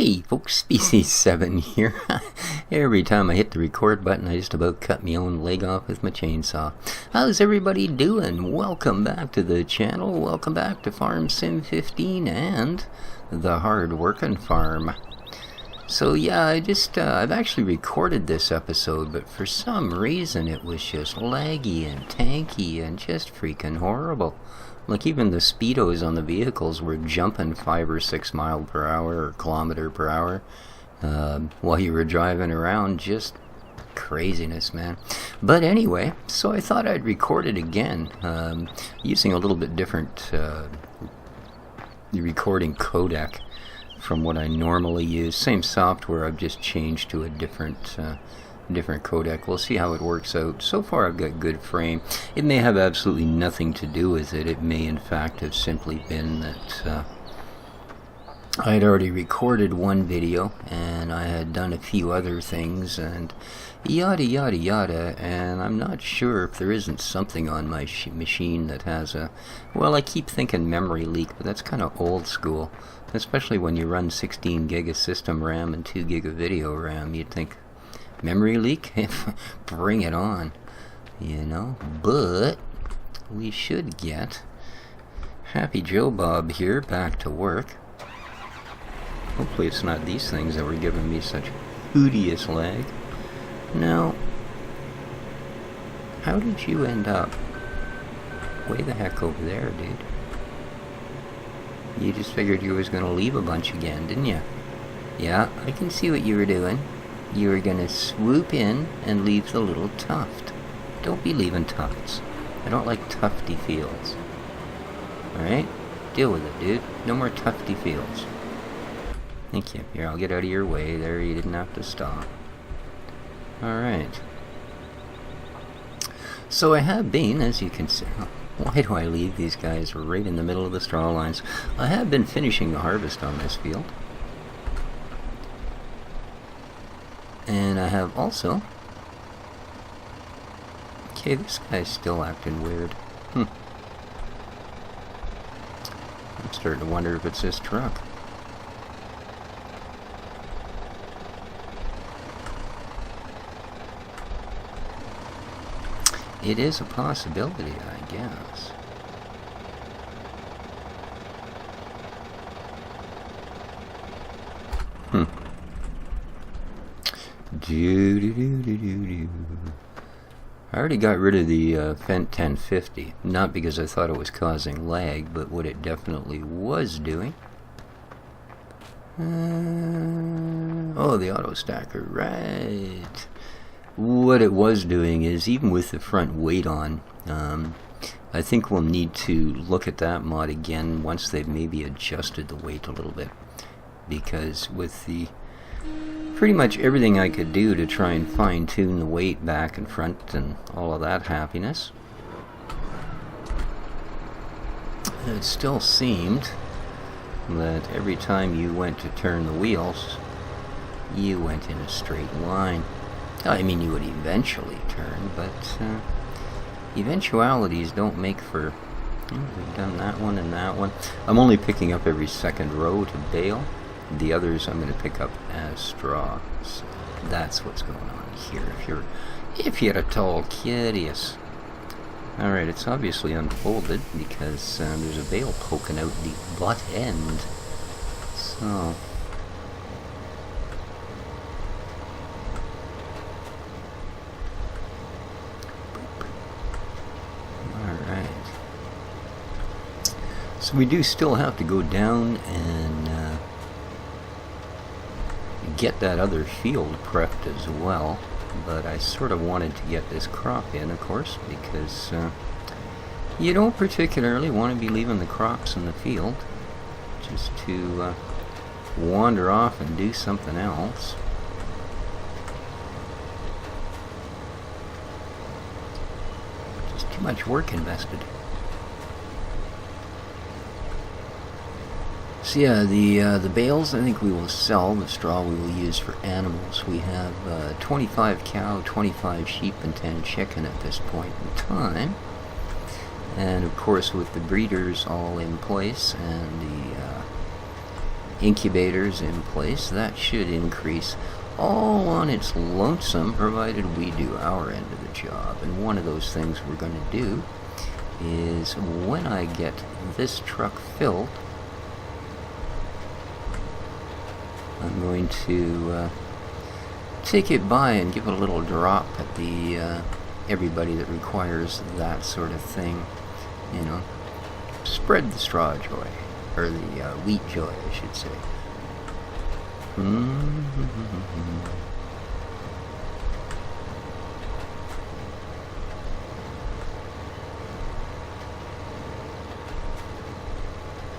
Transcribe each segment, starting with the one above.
Hey folks, Species 7 here. Every time I hit the record button, I just about cut my own leg off with my chainsaw. How's everybody doing? Welcome back to the channel. Welcome back to Farm Sim 15 and the Hard Workin' Farm. So yeah, I've actually recorded this episode, but for some reason it was just laggy and tanky and just freaking horrible. Like even the speedos on the vehicles were jumping 5 or 6 miles per hour or kilometer per hour while you were driving around. Just craziness, man. But anyway, so I thought I'd record it again using a little bit different recording codec from what I normally use. Same software, I've just changed to a different codec. We'll see how it works out. So far I've got good frame. It may have absolutely nothing to do with it. It may in fact have simply been that I had already recorded one video and I had done a few other things and yada yada yada, and I'm not sure if there isn't something on my machine that has a, well, I keep thinking memory leak, but that's kind of old school, especially when you run 16 gig of system RAM and 2 gig of video RAM. You'd think, memory leak? Bring it on, you know. But we should get Happy Joe Bob here back to work. Hopefully it's not these things that were giving me such odious lag. Now, how did you end up way the heck over there, dude? You just figured you was going to leave a bunch again, didn't you? Yeah, I can see what you were doing. You were going to swoop in and leave the little tuft. Don't be leaving tufts. I don't like tufty fields. Alright? Deal with it, dude. No more tufty fields. Thank you. Here, I'll get out of your way. There, you didn't have to stop. Alright. So I have been, as you can see... Why do I leave these guys right in the middle of the straw lines? I have been finishing the harvest on this field. And I have also... Okay, this guy's still acting weird. I'm starting to wonder if it's this truck. It is a possibility, I guess. I already got rid of the Fent 1050, not because I thought it was causing lag, but what it definitely was doing. Oh, the auto stacker, right. What it was doing is, even with the front weight on, I think we'll need to look at that mod again once they've maybe adjusted the weight a little bit, because with the pretty much everything I could do to try and fine-tune the weight back and front and all of that happiness, it still seemed that every time you went to turn the wheels, you went in a straight line. I mean, you would eventually turn, but eventualities don't make for... we've done that one and that one. I'm only picking up every second row to bale. The others I'm going to pick up as straw. So that's what's going on here. If you're a tall kid, yes. Alright, it's obviously unfolded because there's a bale poking out the butt end. So... Alright. So we do still have to go down and get that other field prepped as well, but I sort of wanted to get this crop in, of course, because you don't particularly want to be leaving the crops in the field just to wander off and do something else. Just too much work invested. So yeah, the bales I think we will sell. The straw we will use for animals. We have 25 cow, 25 sheep, and 10 chicken at this point in time. And of course with the breeders all in place and the incubators in place. That should increase all on its lonesome, provided we do our end of the job. And one of those things we're going to do is, when I get this truck filled, I'm going to take it by and give it a little drop at the everybody that requires that sort of thing. You know, spread the straw joy, or the wheat joy, I should say.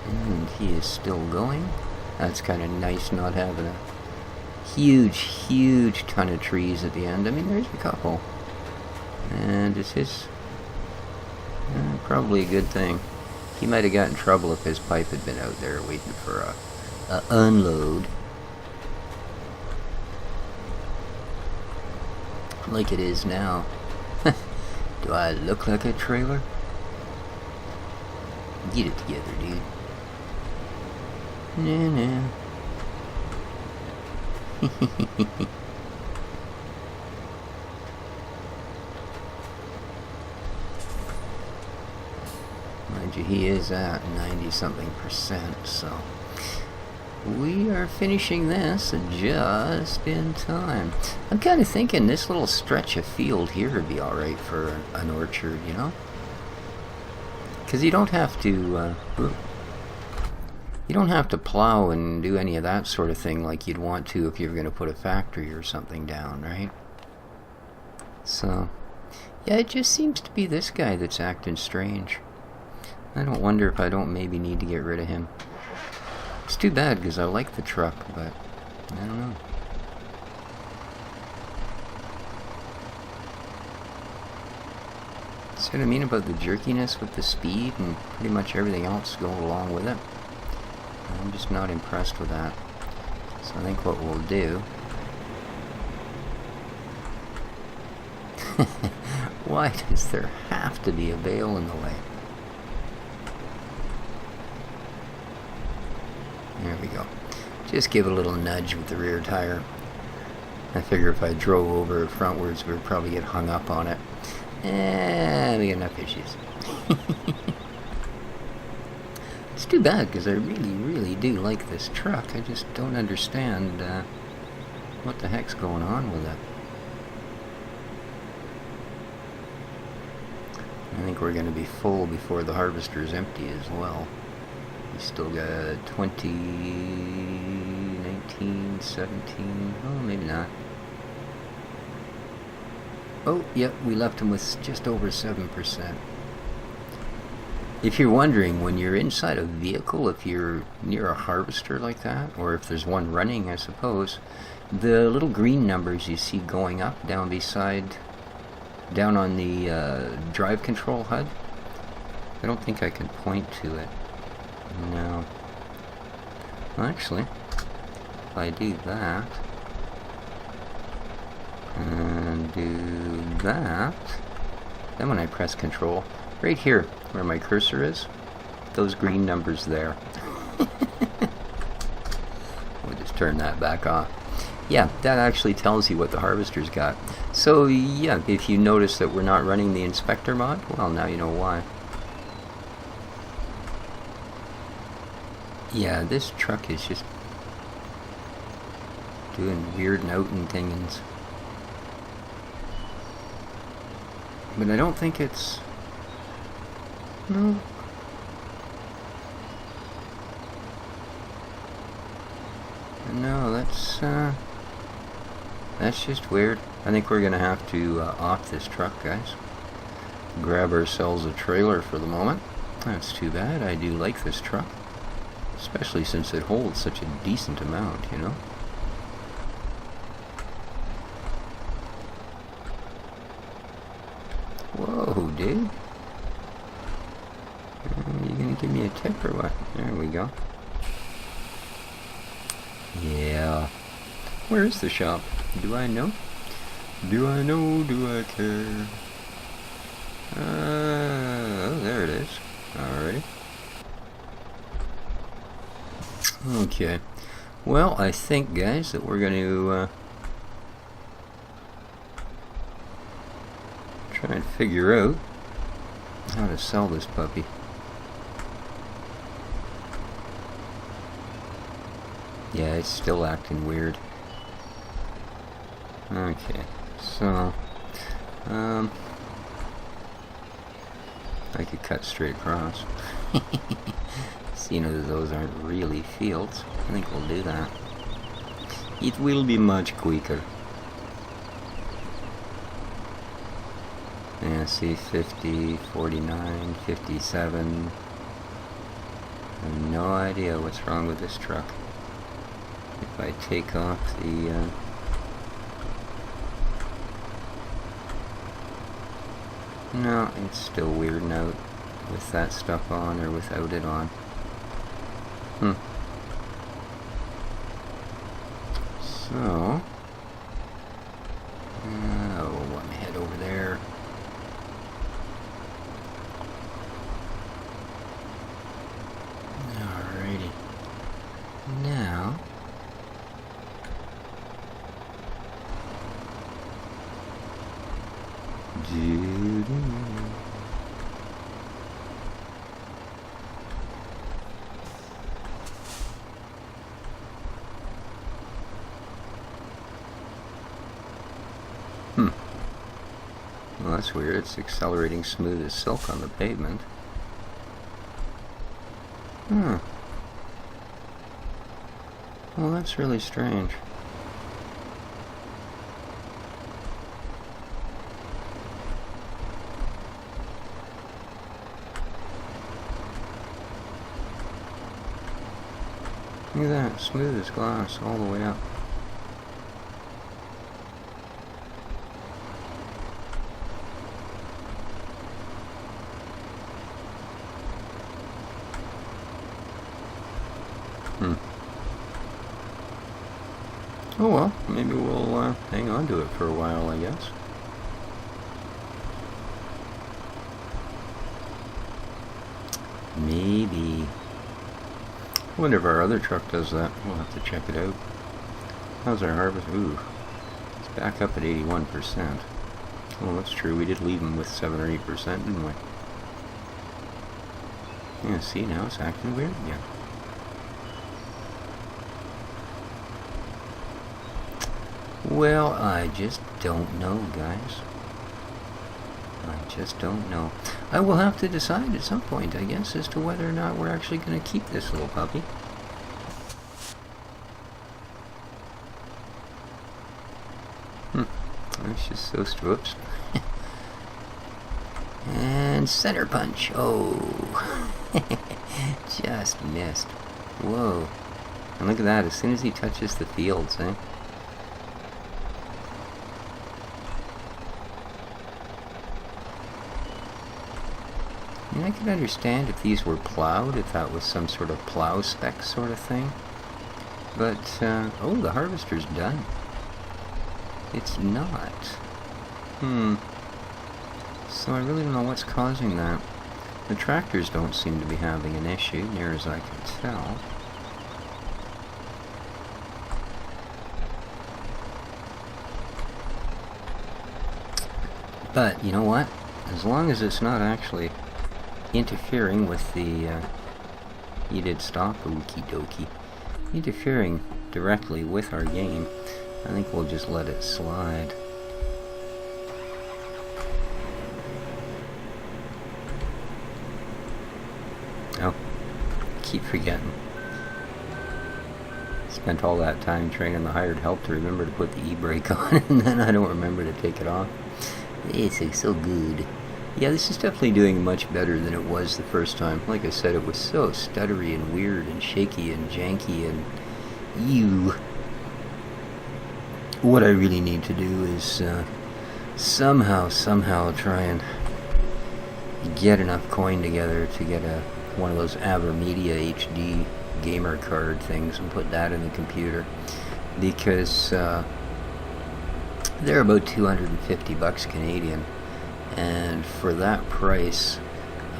And he is still going. That's kind of nice, not having a huge ton of trees at the end. I mean, there's a couple, and it's his probably a good thing. He might have got in trouble if his pipe had been out there waiting for a unload, like it is now. Do I look like a trailer? Get it together, dude. Nah. Mind you, he is at 90-something%, so we are finishing this just in time. I'm kind of thinking this little stretch of field here would be alright for an orchard, you know? Because you don't have to plow and do any of that sort of thing like you'd want to if you were going to put a factory or something down, right? So, yeah, it just seems to be this guy that's acting strange. I don't wonder if I don't maybe need to get rid of him. It's too bad, because I like the truck, but I don't know. See what I mean about the jerkiness with the speed and pretty much everything else going along with it? I'm just not impressed with that. So I think what we'll do... Why does there have to be a bale in the way? There we go. Just give it a little nudge with the rear tire. I figure if I drove over it frontwards, we'd probably get hung up on it. We got enough issues. It's too bad, because I really do like this truck. I just don't understand what the heck's going on with it. I think we're going to be full before the harvester's empty as well. We still got 20, 19, 17, oh, maybe not. Oh, yep, we left him with just over 7%. If you're wondering, when you're inside a vehicle, if you're near a harvester like that, or if there's one running, I suppose, the little green numbers you see going up down on the drive control HUD, I don't think I can point to it. No. Well, actually, if I do that, and do that, then when I press control, right here where my cursor is, those green numbers there. We'll just turn that back off. Yeah, that actually tells you what the harvester's got. So yeah, if you notice that we're not running the inspector mod, well, now you know why. Yeah, this truck is just doing weird noting things. But I don't think it's... No. No, that's just weird. I think we're gonna have to off this truck, guys. Grab ourselves a trailer for the moment. That's too bad. I do like this truck. Especially since it holds such a decent amount, you know? Whoa, dude. Are you gonna give me a tip or what? There we go. Yeah. Where is the shop? Do I know? Do I know? Do I care? Oh, there it is. Alrighty. Okay. Well, I think, guys, that we're going to try and figure out how to sell this puppy. Yeah, it's still acting weird. Okay, so I could cut straight across. Seeing as those aren't really fields, I think we'll do that. It will be much quicker. Yeah, see, 50, 49, 57. I have no idea what's wrong with this truck. If I take off the no, it's still weirding out with that stuff on or without it on. So, let me head over there. Alrighty. Now, well, that's weird. It's accelerating smooth as silk on the pavement. Well, that's really strange. Look at that, smooth as glass all the way up. Oh well, maybe we'll hang on to it for a while, I guess. Maybe. I wonder if our other truck does that. We'll have to check it out. How's our harvest? Ooh, it's back up at 81%. Well, that's true. We did leave them with 7 or 8%, didn't we? Yeah, see, now it's acting weird again. Well, I just don't know, guys. I just don't know. I will have to decide at some point, I guess, as to whether or not we're actually going to keep this little puppy. That's just so whoops. And center punch. Oh. Just missed. Whoa. And look at that, as soon as he touches the fields, eh? I mean, I could understand if these were plowed, if that was some sort of plow spec sort of thing. But, oh, the harvester's done. It's not. So I really don't know what's causing that. The tractors don't seem to be having an issue, near as I can tell. But, you know what? As long as it's not actually interfering with the, you did stop, okie dokie. Interfering directly with our game, I think we'll just let it slide. Oh, keep forgetting. Spent all that time training the hired help to remember to put the e-brake on, and then I don't remember to take it off. It's so good. Yeah, this is definitely doing much better than it was the first time. Like I said, it was so stuttery and weird and shaky and janky and ew. What I really need to do is somehow try and get enough coin together to get one of those AverMedia HD gamer card things and put that in the computer, because they're about $250 Canadian. And for that price,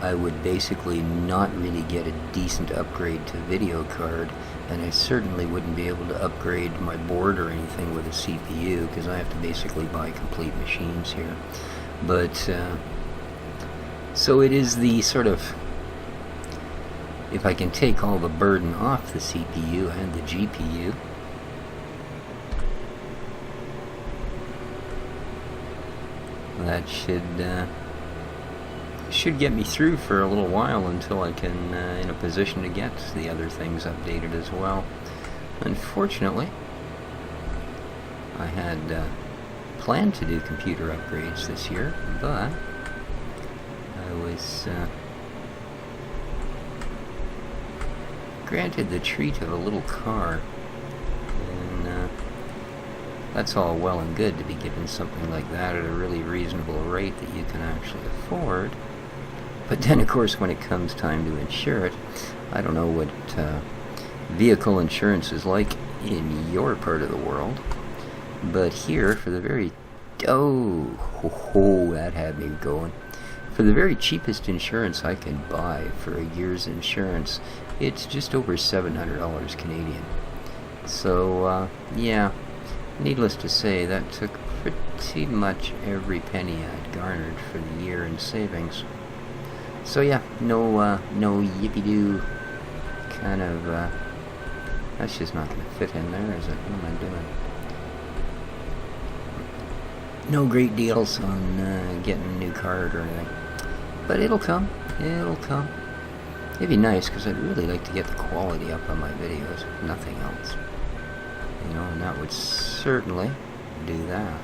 I would basically not really get a decent upgrade to video card And I certainly wouldn't be able to upgrade my board or anything with a CPU, because I have to basically buy complete machines here. But, so it is the sort of, if I can take all the burden off the CPU and the GPU, that should get me through for a little while until I can in a position to get the other things updated as well. Unfortunately, I had planned to do computer upgrades this year, but I was granted the treat of a little car, and that's all well and good to be given something like that at a really reasonable rate that you can actually afford. But then, of course, when it comes time to insure it, I don't know what vehicle insurance is like in your part of the world, but here, for the very... that had me going. For the very cheapest insurance I can buy for a year's insurance, it's just over $700 Canadian. So, yeah, needless to say, that took pretty much every penny I'd garnered for the year in savings. So yeah, no yippee-doo kind of, that's just not going to fit in there, is it? What am I doing? No great deals on getting a new card or anything. But it'll come. It'll come. It'd be nice, because I'd really like to get the quality up on my videos, if nothing else. You know, and that would certainly do that.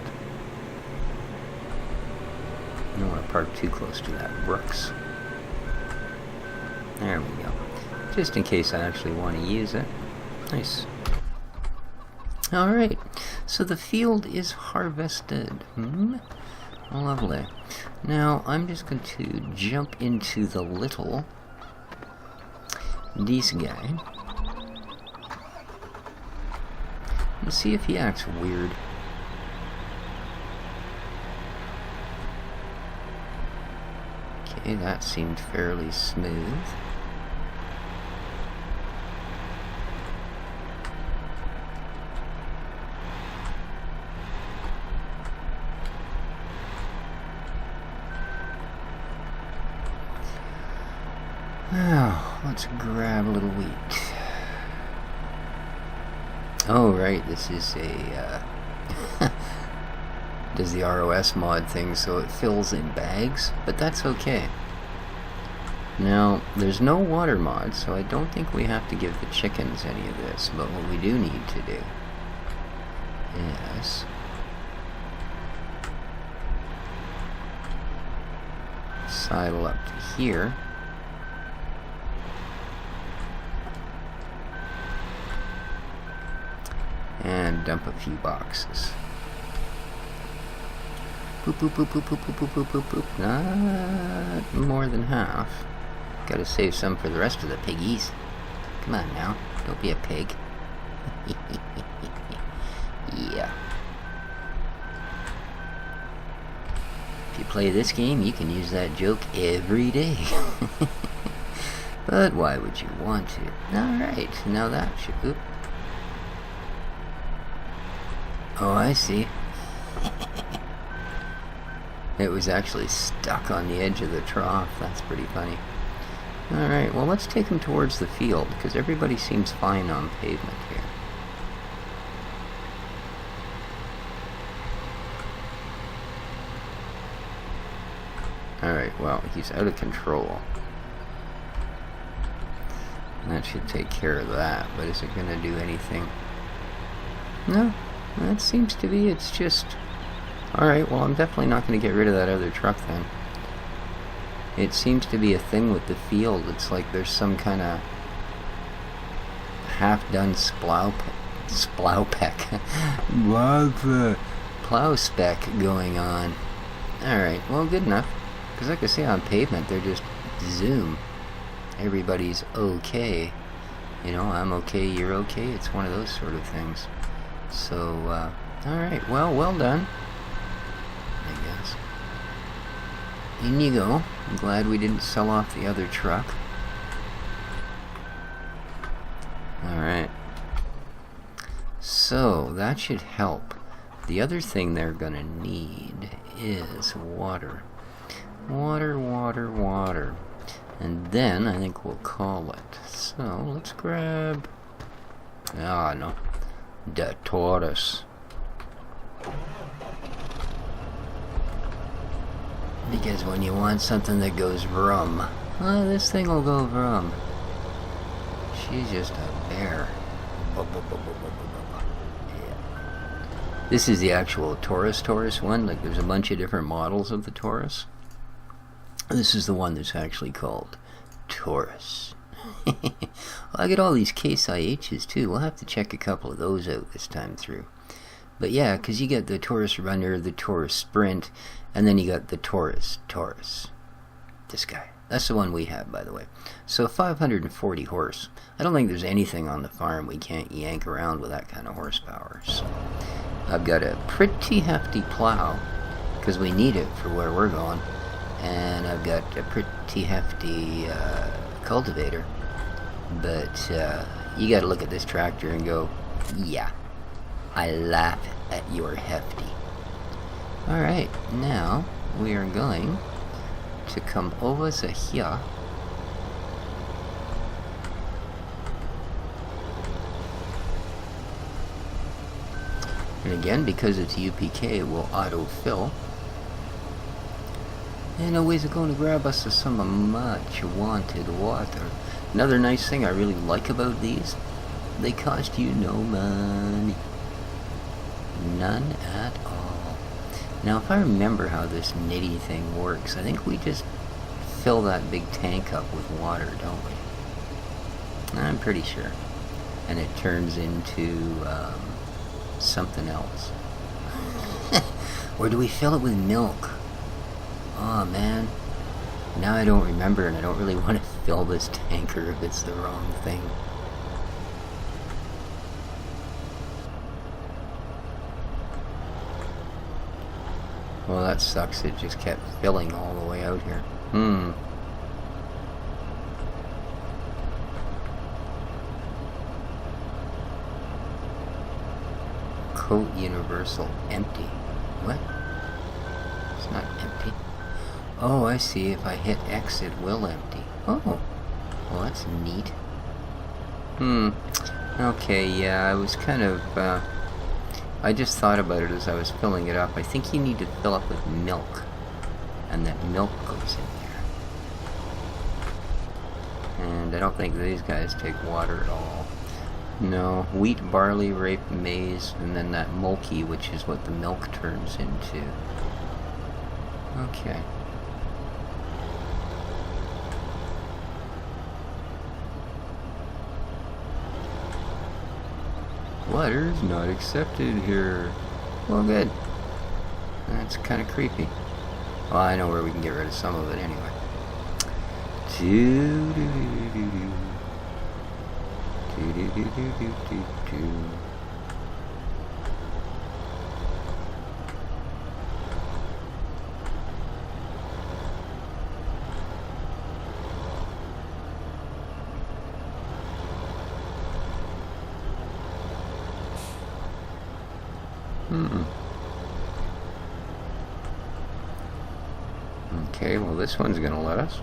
I don't want to park too close to that Brooks. There we go. Just in case I actually want to use it. Nice. Alright, so the field is harvested. Lovely. Now, I'm just going to jump into the little this guy and see if he acts weird. Okay, that seemed fairly smooth. Now, let's grab a little wheat. Oh, right, this is a, does the ROS mod thing so it fills in bags, but that's okay. Now, there's no water mod, so I don't think we have to give the chickens any of this, but what we do need to do is sidle up to here. And dump a few boxes. Boop, boop, boop, boop, boop, boop, boop, boop, boop, boop. Not more than half. Gotta save some for the rest of the piggies. Come on now, don't be a pig. Yeah. If you play this game, you can use that joke every day. But why would you want to? Alright, now that should... Oop. Oh, I see. It was actually stuck on the edge of the trough. That's pretty funny. Alright, well, let's take him towards the field, because everybody seems fine on pavement here. Alright, well, he's out of control. That should take care of that, but is it going to do anything? No. That seems to be, it's just... Alright, well, I'm definitely not going to get rid of that other truck then. It seems to be a thing with the field. It's like there's some kind of half-done plow spec going on. Alright, well, good enough. Because like I say, on pavement, they're just zoom. Everybody's okay. You know, I'm okay, you're okay. It's one of those sort of things. So, alright, well done, I guess. In you go. I'm glad we didn't sell off the other truck. Alright. So that should help. The other thing they're gonna need is water. Water, water, water. And then I think we'll call it. So let's grab... Ah, no. The Taurus. Because when you want something that goes vroom, well, this thing will go vroom. She's just a bear. Yeah. This is the actual Taurus one. Like, there's a bunch of different models of the Taurus. This is the one that's actually called Taurus. Well, I get all these Case IHs too. We'll have to check a couple of those out this time through. But yeah, because you get the Taurus Runner, the Taurus Sprint, and then you got the Taurus. This guy. That's the one we have, by the way. So 540 horse. I don't think there's anything on the farm we can't yank around with that kind of horsepower. So I've got a pretty hefty plow, because we need it for where we're going. And I've got a pretty hefty cultivator. But you got to look at this tractor and go, yeah, I laugh at your hefty. Alright, now we are going to come over to here. And again, because it's UPK, it will auto-fill. And always going to grab us some much wanted water. Another nice thing I really like about these, they cost you no money. None at all. Now if I remember how this nitty thing works, I think we just fill that big tank up with water, don't we? I'm pretty sure. And it turns into something else. Or do we fill it with milk? Oh man, now I don't remember, and I don't really want to fill this tanker if it's the wrong thing. Well, that sucks, it just kept filling all the way out here. Coat universal empty. What? It's not empty. Oh, I see. If I hit X, it will empty. Oh. Well, that's neat. Okay, yeah, I was kind of, I just thought about it as I was filling it up. I think you need to fill up with milk. And that milk goes in there. And I don't think these guys take water at all. No, wheat, barley, rape, maize, and then that mulkey, which is what the milk turns into. Okay. Water's not accepted here. Well, good. That's kind of creepy. Well, I know where we can get rid of some of it anyway. Okay, well this one's gonna let us.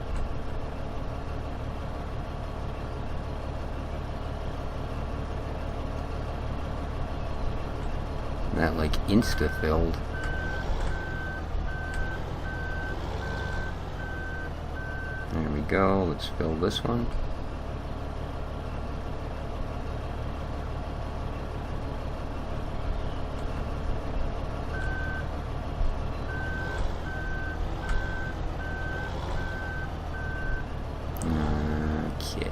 That like insta-filled. There we go, let's fill this one. Okay.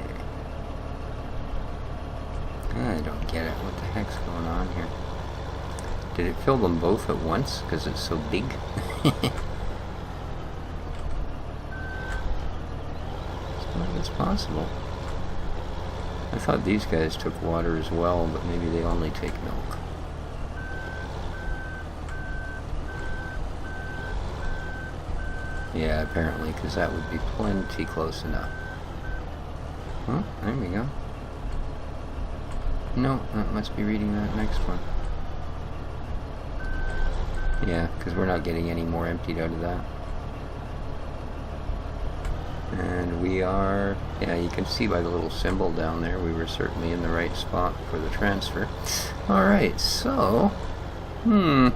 I don't get it. What the heck's going on here? Did it fill them both at once because it's so big? It's possible. I thought these guys took water as well, but maybe they only take milk. Yeah, apparently, because that would be plenty close enough. Well, there we go. No, that must be reading that next one. Yeah, because we're not getting any more emptied out of that. And we are, yeah, you can see by the little symbol down there, we were certainly in the right spot for the transfer. Alright, so, well,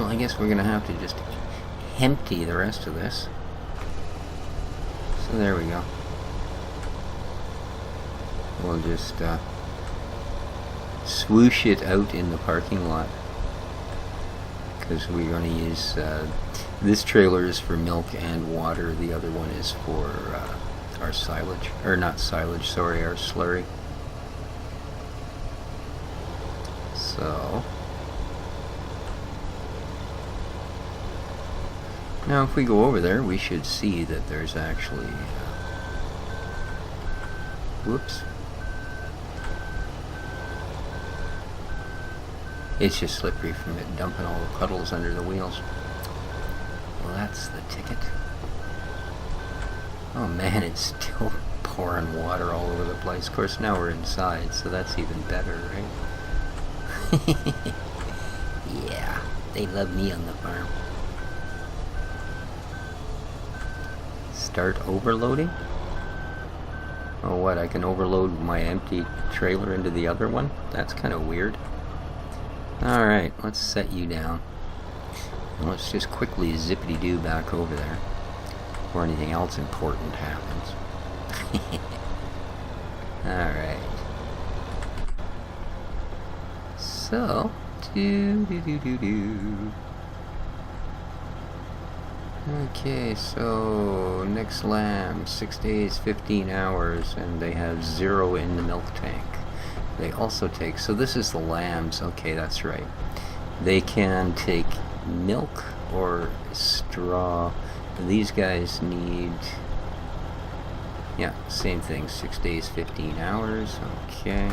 I guess we're going to have to just empty the rest of this. So there we go. We'll just swoosh it out in the parking lot, because we're going to use this trailer is for milk and water, the other one is for our silage, or not silage, sorry, our slurry. So now if we go over there, we should see that there's actually whoops. It's just slippery from it dumping all the puddles under the wheels. Well, that's the ticket. Oh man, it's still pouring water all over the place. Of course, now we're inside, so that's even better, right? Yeah, they love me on the farm. Start overloading? Oh, what? I can overload my empty trailer into the other one? That's kind of weird. Alright, let's set you down. And let's just quickly zippity-doo back over there before anything else important happens. Alright. So, okay, so next lamb, 6 days, 15 hours, and they have 0 in the milk tank. They also take, so this is the lambs, okay, that's right. They can take milk or straw. These guys need, yeah, same thing, 6 days, 15 hours, okay.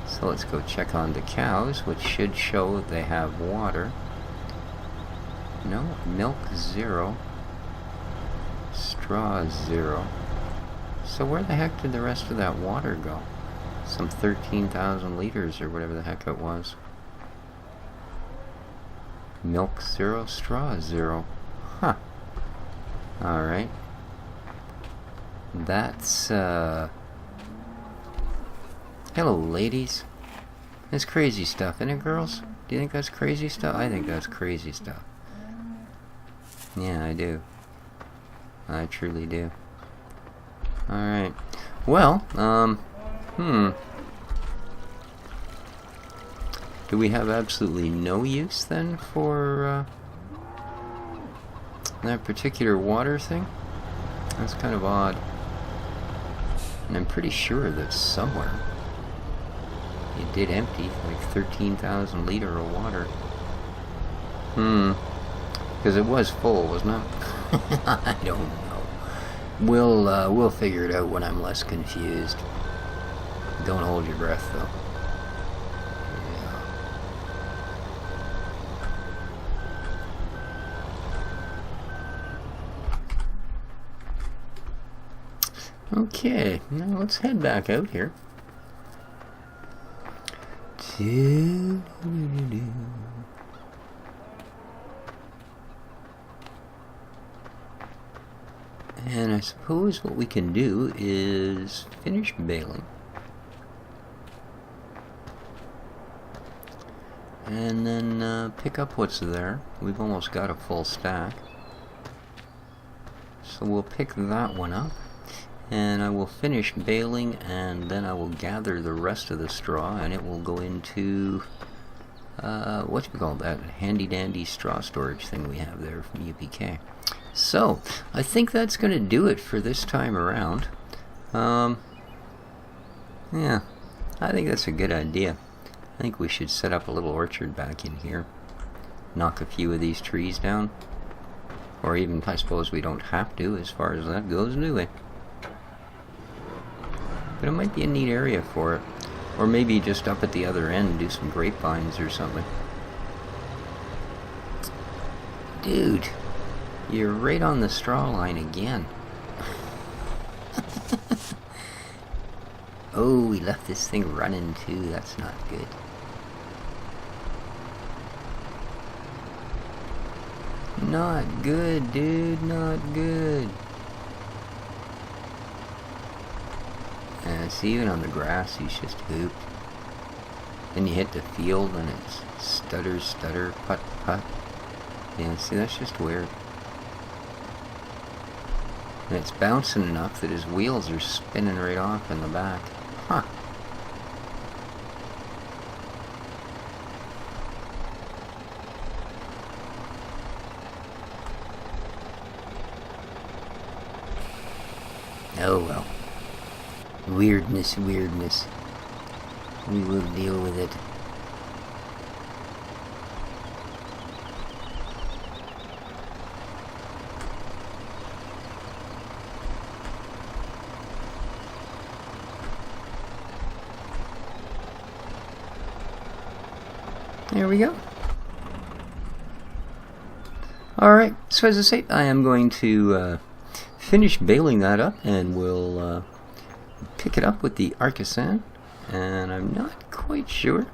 So let's go check on the cows, which should show they have water. No, milk 0, straw 0. So where the heck did the rest of that water go? Some 13,000 liters or whatever the heck it was. Milk 0, straw 0. Huh. Alright. That's, hello, ladies. That's crazy stuff, isn't it, girls? Do you think that's crazy stuff? I think that's crazy stuff. Yeah, I do. I truly do. Alright. Well, do we have absolutely no use then for that particular water thing? That's kind of odd. And I'm pretty sure that somewhere it did empty like 13,000 liter of water. Because it was full, wasn't it? I don't know. We'll figure it out when I'm less confused. Don't hold your breath, though. Yeah. Okay, now let's head back out here. And I suppose what we can do is finish baling. And then pick up what's there. We've almost got a full stack. So we'll pick that one up. And I will finish baling, and then I will gather the rest of the straw, and it will go into what you call that handy dandy straw storage thing we have there from UPK. So I think that's going to do it for this time around. Yeah, I think that's a good idea. I think we should set up a little orchard back in here. Knock a few of these trees down. Or even, I suppose we don't have to as far as that goes, do we? But it might be a neat area for it. Or maybe just up at the other end do some grapevines or something. Dude, you're right on the straw line again. Oh, we left this thing running too. That's not good. Not good, dude. Not good. And see, even on the grass, he's just hooped. Then you hit the field and it's stutter, stutter, putt, putt. Yeah, see, that's just weird. And it's bouncing enough that his wheels are spinning right off in the back. Huh. Oh well. Weirdness, weirdness. We will deal with it. There we go. Alright, so as I say, I am going to finish baling that up, and we'll pick it up with the Artisan. And I'm not quite sure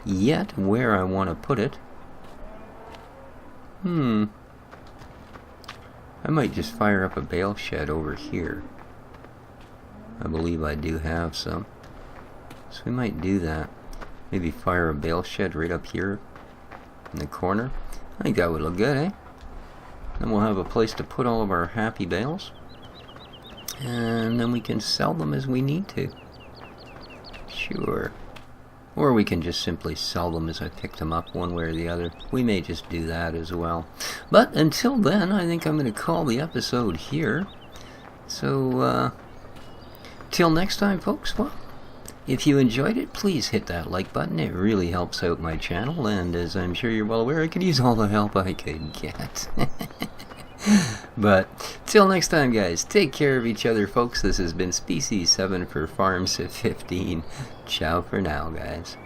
yet where I want to put it. I might just fire up a bale shed over here. I believe I do have some. So we might do that. Maybe fire a bale shed right up here in the corner. I think that would look good, eh? Then we'll have a place to put all of our happy bales. And then we can sell them as we need to. Sure. Or we can just simply sell them as I pick them up, one way or the other. We may just do that as well. But until then, I think I'm going to call the episode here. So, till next time, folks, well, if you enjoyed it, please hit that like button. It really helps out my channel, and as I'm sure you're well aware, I could use all the help I could get. But till next time, guys, take care of each other, folks. This has been Species 7 for Farms at 15. Ciao for now, guys.